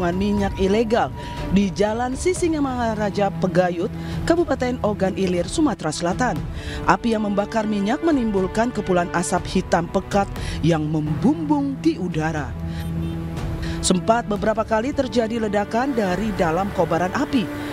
minyak ilegal di Jalan Sisingamangaraja Pegayut, Kabupaten Ogan Ilir, Sumatera Selatan. Api yang membakar minyak menimbulkan kepulan asap hitam pekat yang membumbung di udara. Sempat beberapa kali terjadi ledakan dari dalam kobaran api.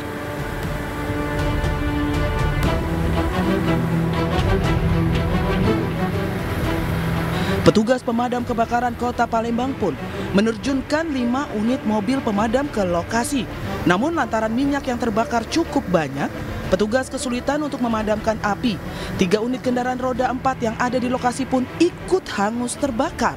Petugas pemadam kebakaran Kota Palembang pun menerjunkan 5 unit mobil pemadam ke lokasi. Namun lantaran minyak yang terbakar cukup banyak, petugas kesulitan untuk memadamkan api. 3 unit kendaraan roda 4 yang ada di lokasi pun ikut hangus terbakar.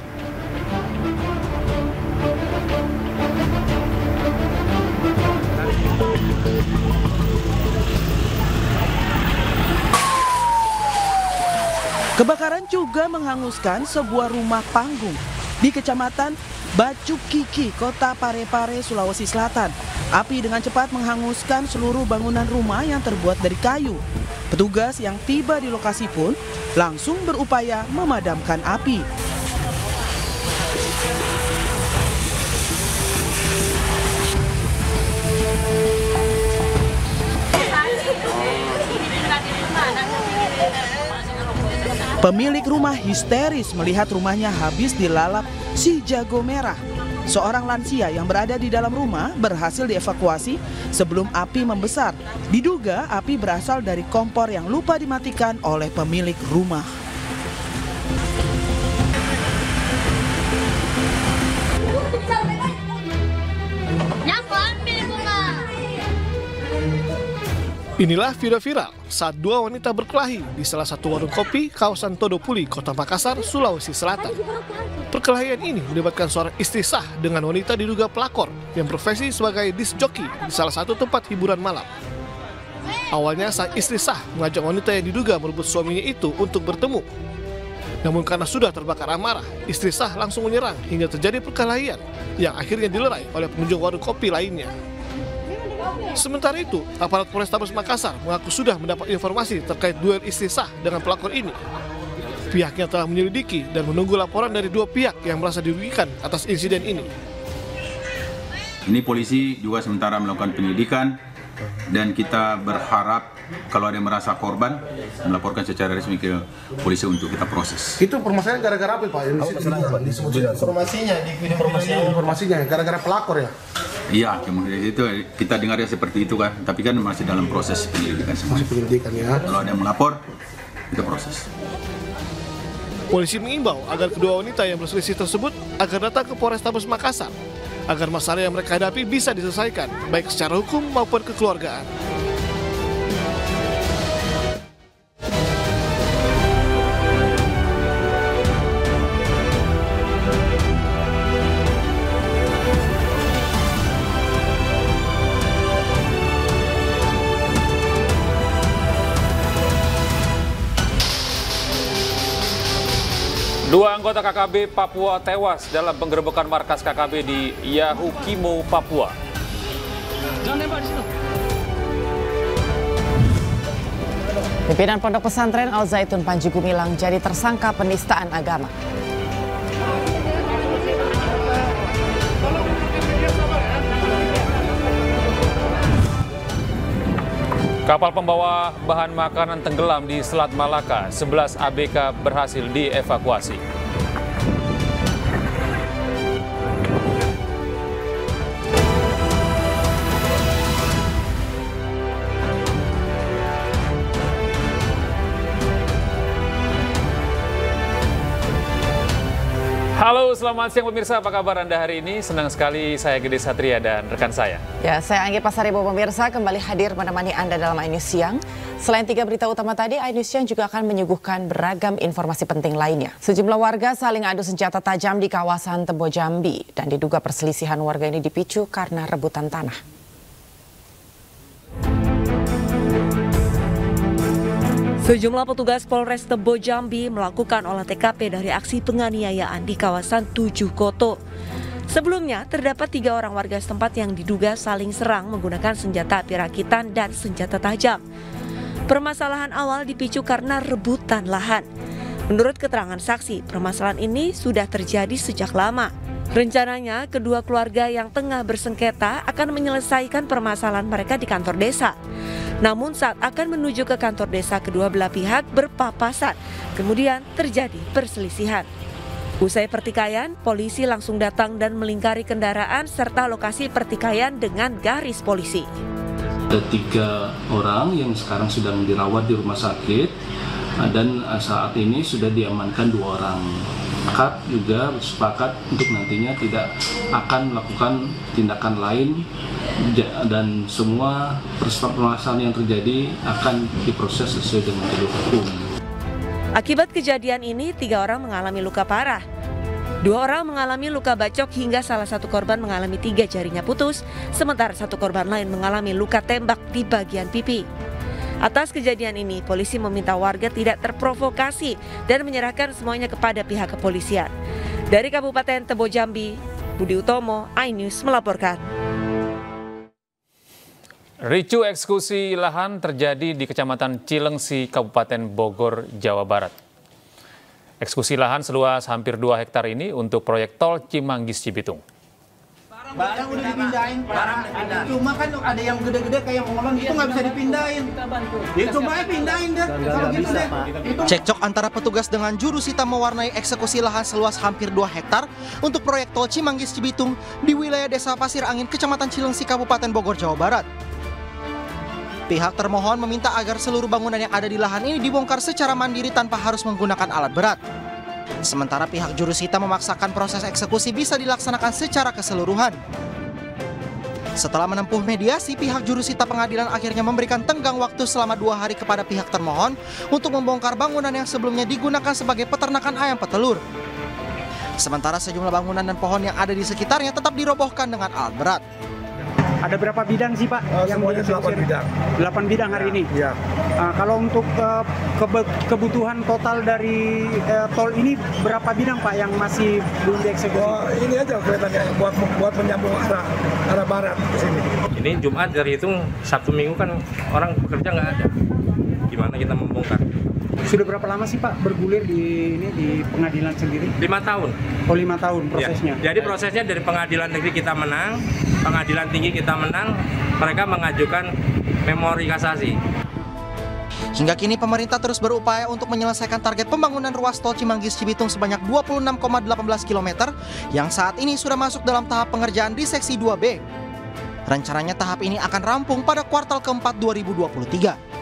Kebakaran juga menghanguskan sebuah rumah panggung di Kecamatan Bacukiki, Kota Parepare, Sulawesi Selatan. Api dengan cepat menghanguskan seluruh bangunan rumah yang terbuat dari kayu. Petugas yang tiba di lokasi pun langsung berupaya memadamkan api. Pemilik rumah histeris melihat rumahnya habis dilalap si jago merah. Seorang lansia yang berada di dalam rumah berhasil dievakuasi sebelum api membesar. Diduga api berasal dari kompor yang lupa dimatikan oleh pemilik rumah. Inilah video viral saat 2 wanita berkelahi di salah satu warung kopi kawasan Todopuli, Kota Makassar, Sulawesi Selatan. Perkelahian ini melibatkan seorang istri sah dengan wanita diduga pelakor yang profesi sebagai disc jockey di salah satu tempat hiburan malam. Awalnya sang istri sah mengajak wanita yang diduga merebut suaminya itu untuk bertemu. Namun karena sudah terbakar amarah, istri sah langsung menyerang hingga terjadi perkelahian yang akhirnya dilerai oleh pengunjung warung kopi lainnya. Sementara itu, aparat Polrestabes Makassar mengaku sudah mendapat informasi terkait duel istri sah dengan pelakor ini. Pihaknya telah menyelidiki dan menunggu laporan dari 2 pihak yang merasa dirugikan atas insiden ini. Ini polisi juga sementara melakukan penyelidikan dan kita berharap kalau ada yang merasa korban melaporkan secara resmi ke polisi untuk kita proses. Itu permasalahan gara-gara apa Pak? Informasinya gara-gara pelakor ya? Iya, kemudian itu kita dengar ya seperti itu kan, tapi kan masih dalam proses penyelidikan semua. Masih penyelidikan ya. Kalau ada yang melapor, kita proses. Polisi mengimbau agar kedua wanita yang berselisih tersebut agar datang ke Polrestabes Makassar agar masalah yang mereka hadapi bisa diselesaikan baik secara hukum maupun kekeluargaan. Dua anggota KKB Papua tewas dalam penggerebekan markas KKB di Yahukimo, Papua. Pimpinan Pondok Pesantren Al Zaitun Panji Gumilang jadi tersangka penistaan agama. Kapal pembawa bahan makanan tenggelam di Selat Malaka, 11 ABK berhasil dievakuasi. Halo, selamat siang pemirsa. Apa kabar Anda hari ini? Senang sekali saya Gede Satria dan rekan saya. Ya, saya Anggi Pasaribo pemirsa kembali hadir menemani Anda dalam iNews Siang. Selain 3 berita utama tadi, iNews Siang juga akan menyuguhkan beragam informasi penting lainnya. Sejumlah warga saling adu senjata tajam di kawasan Tebo Jambi dan diduga perselisihan warga ini dipicu karena rebutan tanah. Sejumlah petugas Polres Tebo Jambi melakukan olah TKP dari aksi penganiayaan di kawasan 7 Koto. Sebelumnya, terdapat 3 orang warga setempat yang diduga saling serang menggunakan senjata api rakitan dan senjata tajam. Permasalahan awal dipicu karena rebutan lahan. Menurut keterangan saksi, permasalahan ini sudah terjadi sejak lama. Rencananya, kedua keluarga yang tengah bersengketa akan menyelesaikan permasalahan mereka di kantor desa. Namun saat akan menuju ke kantor desa, kedua belah pihak berpapasan. Kemudian terjadi perselisihan. Usai pertikaian, polisi langsung datang dan melingkari kendaraan serta lokasi pertikaian dengan garis polisi. Ada 3 orang yang sekarang sedang dirawat di rumah sakit dan saat ini sudah diamankan 2 orang. Akad juga sepakat untuk nantinya tidak akan melakukan tindakan lain dan semua permasalahan yang terjadi akan diproses sesuai dengan jalur hukum. Akibat kejadian ini, 3 orang mengalami luka parah. 2 orang mengalami luka bacok hingga salah satu korban mengalami 3 jarinya putus, sementara 1 korban lain mengalami luka tembak di bagian pipi. Atas kejadian ini, polisi meminta warga tidak terprovokasi dan menyerahkan semuanya kepada pihak kepolisian. Dari Kabupaten Tebo Jambi, Budi Utomo, iNews melaporkan. Ricu eksekusi lahan terjadi di Kecamatan Cilengsi, Kabupaten Bogor, Jawa Barat. Eksekusi lahan seluas hampir 2 hektar ini untuk proyek tol Cimanggis-Cibitung. Barang udah dipindahin, cuma kan ada yang gede-gede kayak ngolong itu nggak bisa dipindahin. Ya coba aja pindahin deh, kalau gitu deh. Cekcok antara petugas dengan jurusita mewarnai eksekusi lahan seluas hampir 2 hektar untuk proyek tol Cimanggis-Cibitung di wilayah Desa Pasir Angin, Kecamatan Cilengsi, Kabupaten Bogor, Jawa Barat. Pihak termohon meminta agar seluruh bangunan yang ada di lahan ini dibongkar secara mandiri tanpa harus menggunakan alat berat. Sementara pihak jurusita memaksakan proses eksekusi bisa dilaksanakan secara keseluruhan. Setelah menempuh mediasi, pihak jurusita pengadilan akhirnya memberikan tenggang waktu selama 2 hari kepada pihak termohon untuk membongkar bangunan yang sebelumnya digunakan sebagai peternakan ayam petelur. Sementara sejumlah bangunan dan pohon yang ada di sekitarnya tetap dirobohkan dengan alat berat. Ada berapa bidang sih Pak? Semuanya 8 bidang. 8 bidang hari ini? Iya. Kalau untuk kebutuhan total dari tol ini berapa bidang Pak yang masih belum dieksekusi? Oh, ini aja kelihatannya buat menyambung arah barat ke sini. Ini Jumat dari itu Sabtu Minggu kan orang bekerja nggak ada. Gimana kita membongkar? Sudah berapa lama sih Pak bergulir di pengadilan sendiri? 5 tahun. Oh 5 tahun prosesnya? Ya, jadi prosesnya dari pengadilan negeri kita menang, pengadilan tinggi kita menang, mereka mengajukan memori kasasi. Hingga kini pemerintah terus berupaya untuk menyelesaikan target pembangunan ruas tol Cimanggis-Cibitung sebanyak 26,18 km yang saat ini sudah masuk dalam tahap pengerjaan di seksi 2B. Rencananya tahap ini akan rampung pada kuartal keempat 2023.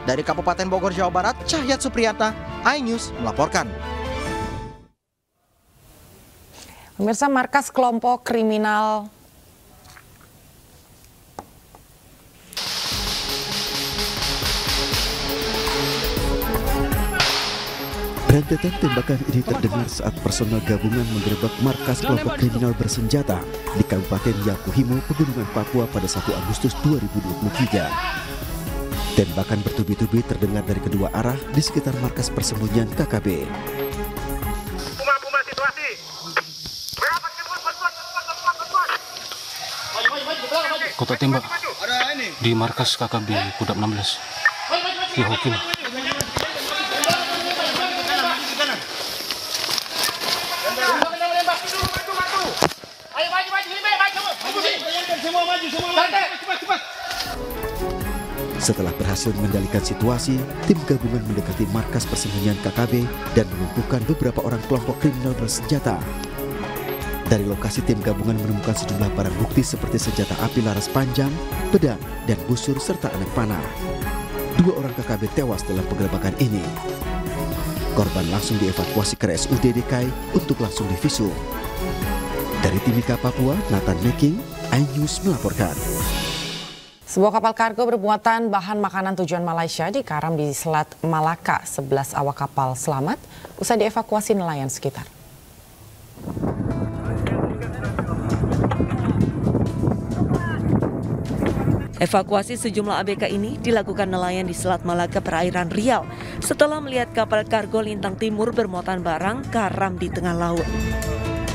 Dari Kabupaten Bogor, Jawa Barat, Cahyat Supriyata, iNews melaporkan. Pemirsa, markas kelompok kriminal rentetan tembakan ini terdengar saat personel gabungan menggerebek markas kelompok kriminal bersenjata di Kabupaten Yakuhimo, Pegunungan Papua pada 1 Agustus 2023. Tembakan bertubi-tubi terdengar dari kedua arah di sekitar markas persembunyian KKB. Puma situasi. Kotak tembak di markas KKB Kodam 16 di Hokim. Setelah berhasil mengendalikan situasi, tim gabungan mendekati markas persembunyian KKB dan melumpuhkan beberapa orang kelompok kriminal bersenjata. Dari lokasi tim gabungan menemukan sejumlah barang bukti seperti senjata api laras panjang, pedang, dan busur serta anak panah. 2 orang KKB tewas dalam penggerebekan ini. Korban langsung dievakuasi ke RSUD DKI untuk langsung divisum. Dari Timika, Papua, Nathan Meking, iNews melaporkan. Sebuah kapal kargo bermuatan bahan makanan tujuan Malaysia dikaram di Selat Malaka. 11 awak kapal selamat usai dievakuasi nelayan sekitar. Evakuasi sejumlah ABK ini dilakukan nelayan di Selat Malaka, perairan Riau, setelah melihat kapal kargo Lintang Timur bermuatan barang karam di tengah laut.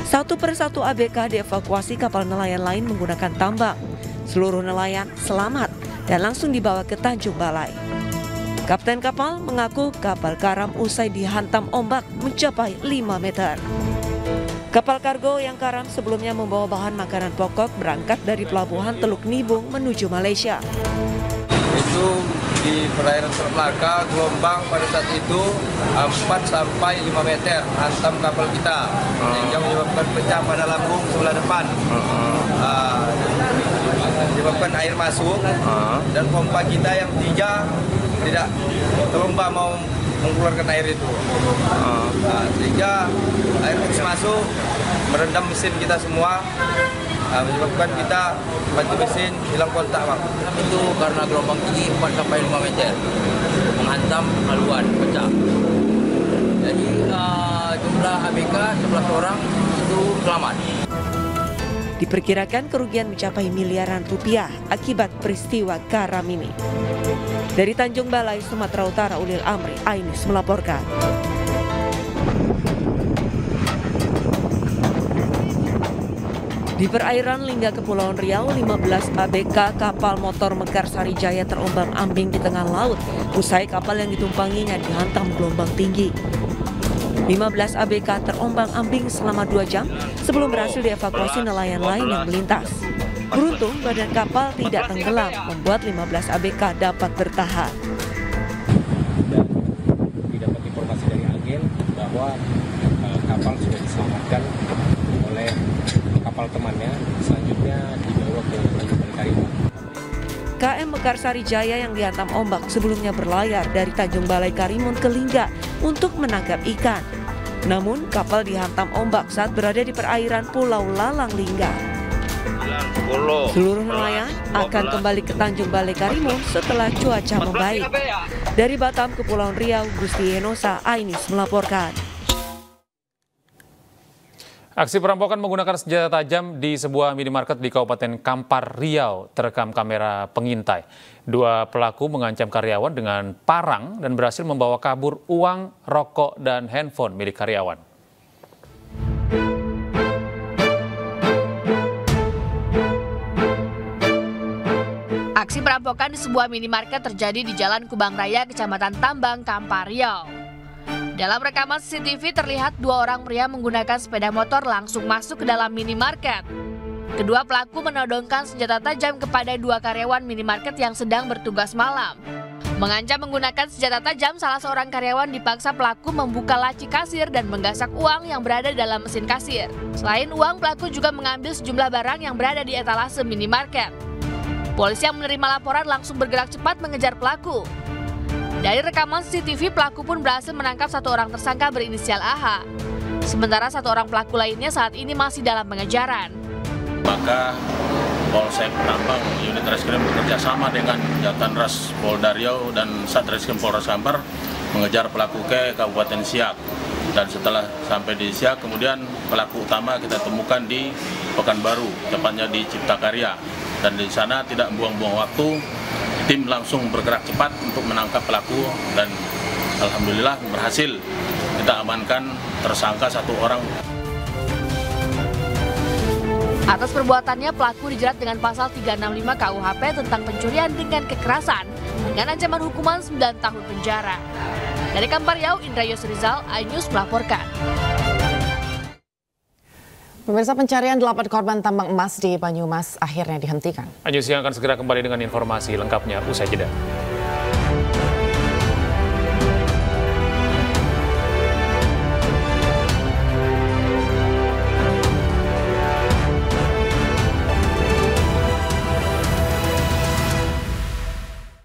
Satu persatu ABK dievakuasi kapal nelayan lain menggunakan tambang. Seluruh nelayan selamat dan langsung dibawa ke Tanjung Balai. Kapten kapal mengaku kapal karam usai dihantam ombak mencapai 5 meter. Kapal kargo yang karam sebelumnya membawa bahan makanan pokok berangkat dari pelabuhan Teluk Nibung menuju Malaysia. Itu di perairan Selat Melaka, gelombang pada saat itu 4-5 meter hantam kapal kita, yang menyebabkan pecah pada lambung sebelah depan. Menyebabkan air masuk dan pompa kita yang 3 tidak terlomba mau mengeluarkan air itu. Sehingga air terus masuk merendam mesin kita semua, menyebabkan kita bantu mesin hilang kontak, Bang. Itu karena gelombang tinggi 4-5 meter menghantam haluan pecah. Jadi jumlah ABK 11 orang itu selamat. Diperkirakan kerugian mencapai miliaran rupiah akibat peristiwa karam ini. Dari Tanjung Balai, Sumatera Utara, Ulil Amri, Ainis melaporkan. Di perairan Lingga Kepulauan Riau, 15 ABK kapal motor Mekar Sarijaya terombang-ambing di tengah laut usai kapal yang ditumpanginya dihantam gelombang tinggi. 15 ABK terombang-ambing selama 2 jam sebelum berhasil dievakuasi nelayan lain yang melintas. Beruntung badan kapal tidak tenggelam, membuat 15 ABK dapat bertahan. Dan didapat informasi dari agen bahwa kapal sudah diselamatkan oleh kapal temannya, selanjutnya dibawa ke Tanjung Balai Karimun. KM Mekar Sarijaya yang dihantam ombak sebelumnya berlayar dari Tanjung Balai Karimun ke Lingga untuk menangkap ikan. Namun kapal dihantam ombak saat berada di perairan Pulau Lalang Lingga. Seluruh nelayan akan kembali ke Tanjung Balai Karimun setelah cuaca membaik. Dari Batam, Kepulauan Riau, Gusti Enosa, Ainis melaporkan. Aksi perampokan menggunakan senjata tajam di sebuah minimarket di Kabupaten Kampar, Riau terekam kamera pengintai. 2 pelaku mengancam karyawan dengan parang dan berhasil membawa kabur uang, rokok, dan handphone milik karyawan. Aksi perampokan di sebuah minimarket terjadi di Jalan Kubang Raya, Kecamatan Tambang, Kampar, Riau. Dalam rekaman CCTV terlihat 2 orang pria menggunakan sepeda motor langsung masuk ke dalam minimarket. Kedua pelaku menodongkan senjata tajam kepada 2 karyawan minimarket yang sedang bertugas malam. Mengancam menggunakan senjata tajam, salah seorang karyawan dipaksa pelaku membuka laci kasir dan menggasak uang yang berada di dalam mesin kasir. Selain uang, pelaku juga mengambil sejumlah barang yang berada di etalase minimarket. Polisi yang menerima laporan langsung bergerak cepat mengejar pelaku. Dari rekaman CCTV, pelaku pun berhasil menangkap 1 orang tersangka berinisial AH. Sementara 1 orang pelaku lainnya saat ini masih dalam pengejaran. Maka Polsek Tambang unit Reskrim bekerja sama dengan Jatan Ras Polda Riau dan Satreskrim Polres Kampar mengejar pelaku ke Kabupaten Siak. Dan setelah sampai di Siak, kemudian pelaku utama kita temukan di Pekanbaru, tepatnya di Cipta Karya. Dan di sana tidak buang-buang waktu, tim langsung bergerak cepat untuk menangkap pelaku dan alhamdulillah berhasil. Kita amankan tersangka 1 orang. Atas perbuatannya, pelaku dijerat dengan pasal 365 KUHP tentang pencurian dengan kekerasan dengan ancaman hukuman 9 tahun penjara. Dari Kampar Riau, Indra Yusrizal, iNews melaporkan. Pemirsa, pencarian 8 korban tambang emas di Banyumas akhirnya dihentikan. iNews yang akan segera kembali dengan informasi lengkapnya usai jeda.